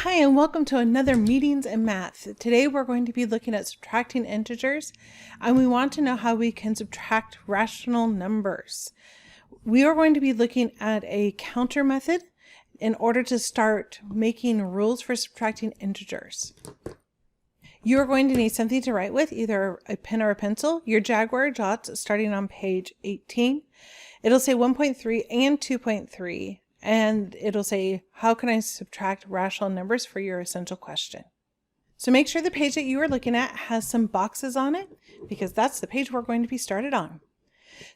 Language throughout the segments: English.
Hi, and welcome to another Meetings in Math. Today we're going to be looking at subtracting integers, and we want to know how we can subtract rational numbers. We are going to be looking at a counter method in order to start making rules for subtracting integers. You are going to need something to write with, either a pen or a pencil. Your Jaguar jots starting on page 18. It'll say 1.3 and 2.3. And it'll say, how can I subtract rational numbers for your essential question? So make sure the page that you are looking at has some boxes on it, because that's the page we're going to be started on.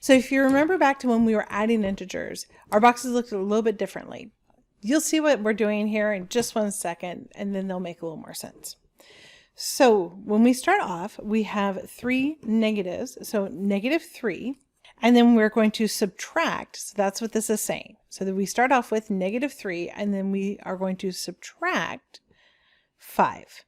So if you remember back to when we were adding integers, our boxes looked a little bit differently. You'll see what we're doing here in just 1 second, and then they'll make a little more sense. So when we start off, we have 3 negatives, so -3. And then we're going to subtract, so that's what this is saying. So that we start off with -3, and then we are going to subtract 5.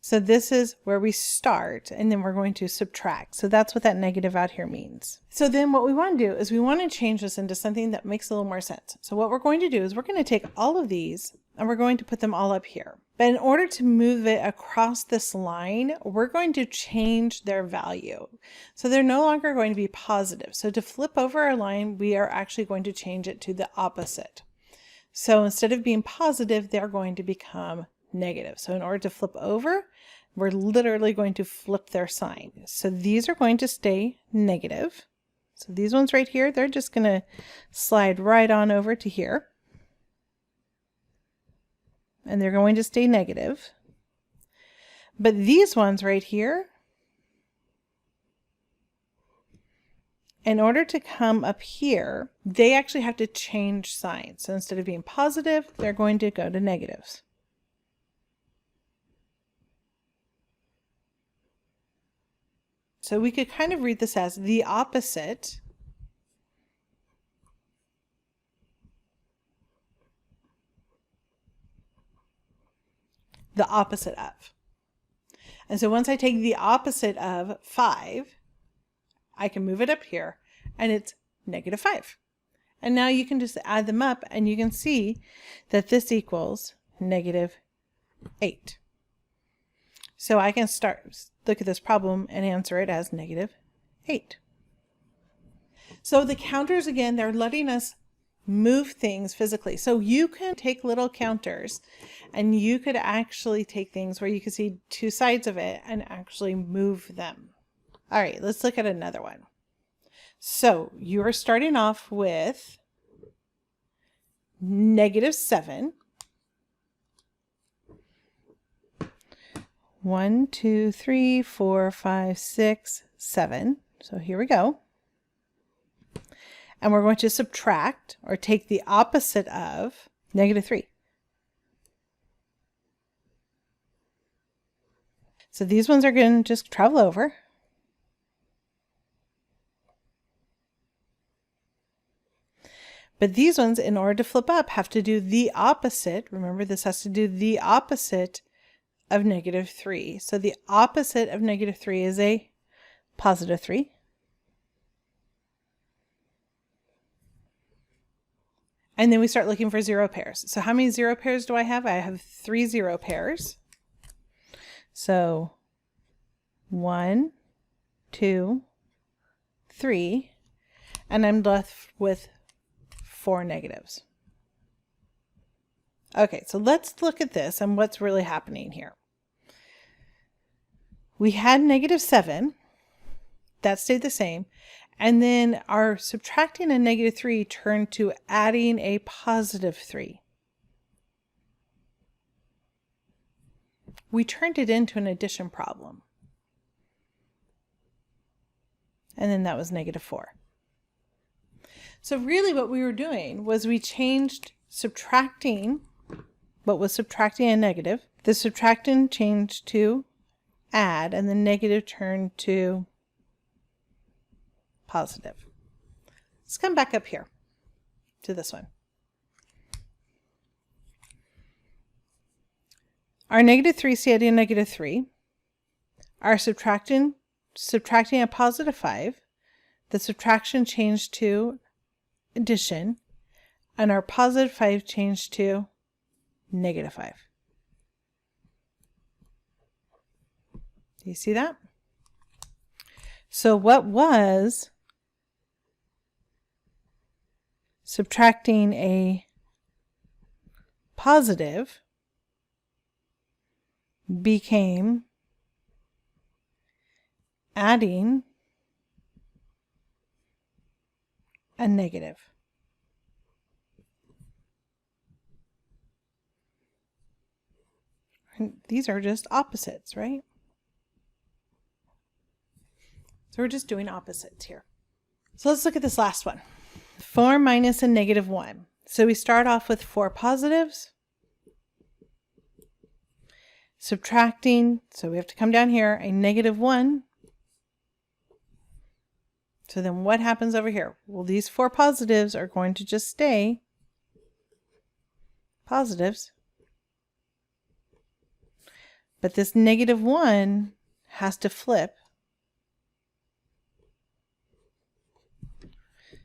So this is where we start, and then we're going to subtract. So that's what that negative out here means. So then what we want to do is we want to change this into something that makes a little more sense. So what we're going to do is we're going to take all of these, and we're going to put them all up here. But in order to move it across this line, we're going to change their value. So they're no longer going to be positive. So to flip over our line, we are actually going to change it to the opposite. So instead of being positive, they're going to become negative. So in order to flip over, we're literally going to flip their sign. So these are going to stay negative. So these ones right here, they're just going to slide right on over to here. And they're going to stay negative. But these ones right here, in order to come up here, they actually have to change signs. So instead of being positive, they're going to go to negatives. So we could kind of read this as the opposite of. And so once I take the opposite of 5, I can move it up here, and it's -5. And now you can just add them up, and you can see that this equals -8. So I can look at this problem and answer it as -8. So the counters, again, they're letting us move things physically. So you can take little counters, and you could actually take things where you can see 2 sides of it and actually move them. All right, let's look at another one. So you are starting off with -7. 1, 2, 3, 4, 5, 6, 7. So here we go. And we're going to subtract, or take the opposite of, -3. So these ones are going to just travel over. But these ones, in order to flip up, have to do the opposite. Remember, this has to do the opposite of -3. So the opposite of -3 is a +3. And then we start looking for 0 pairs. So how many 0 pairs do I have? I have 3 0 pairs. So 1, 2, 3, and I'm left with 4 negatives. Okay, so let's look at this and what's really happening here. We had -7, that stayed the same, and then our subtracting a -3 turned to adding a +3. We turned it into an addition problem. And then that was -4. So really what we were doing was we changed subtracting, what was subtracting a negative. The subtracting changed to add, and the negative turned to positive. Let's come back up here to this one. Our -3 stayed in -3. Our subtracting a +5. The subtraction changed to addition, and our positive 5 changed to negative 5. Do you see that? So what was subtracting a positive became adding a negative. And these are just opposites, right? So we're just doing opposites here. So let's look at this last one. 4 minus a negative 1. So we start off with 4 positives. Subtracting, so we have to come down here, a negative 1. So then what happens over here? Well, these 4 positives are going to just stay positives. But this negative 1 has to flip.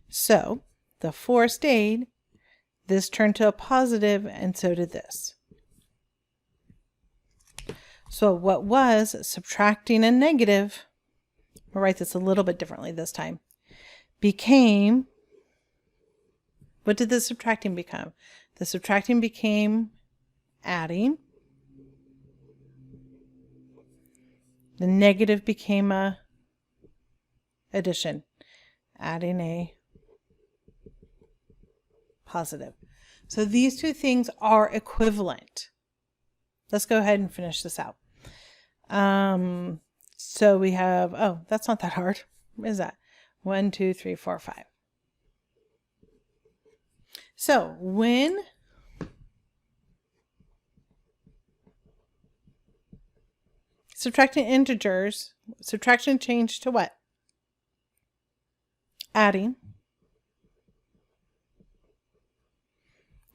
So the 4 stayed, this turned to a positive, and so did this. So what was subtracting a negative, we'll write this a little bit differently this time, became, what did the subtracting become? The subtracting became adding. The negative became a addition, adding a positive. So these two things are equivalent. Let's go ahead and finish this out. So we have, oh, that's not that hard. What is that? 1, 2, 3, 4, 5. So when subtracting integers, subtraction changed to what? Adding.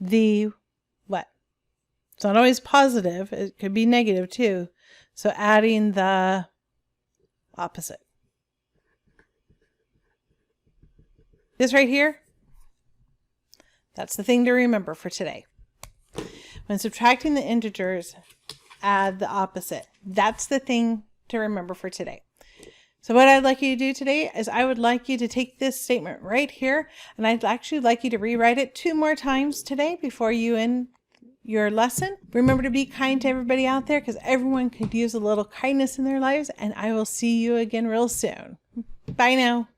The what? It's not always positive. It could be negative too. So adding the opposite. This right here, that's the thing to remember for today. When subtracting the integers, add the opposite. That's the thing to remember for today. So what I'd like you to do today is I would like you to take this statement right here, and I'd actually like you to rewrite it 2 more times today before you end your lesson. Remember to be kind to everybody out there, because everyone could use a little kindness in their lives, and I will see you again real soon. Bye now.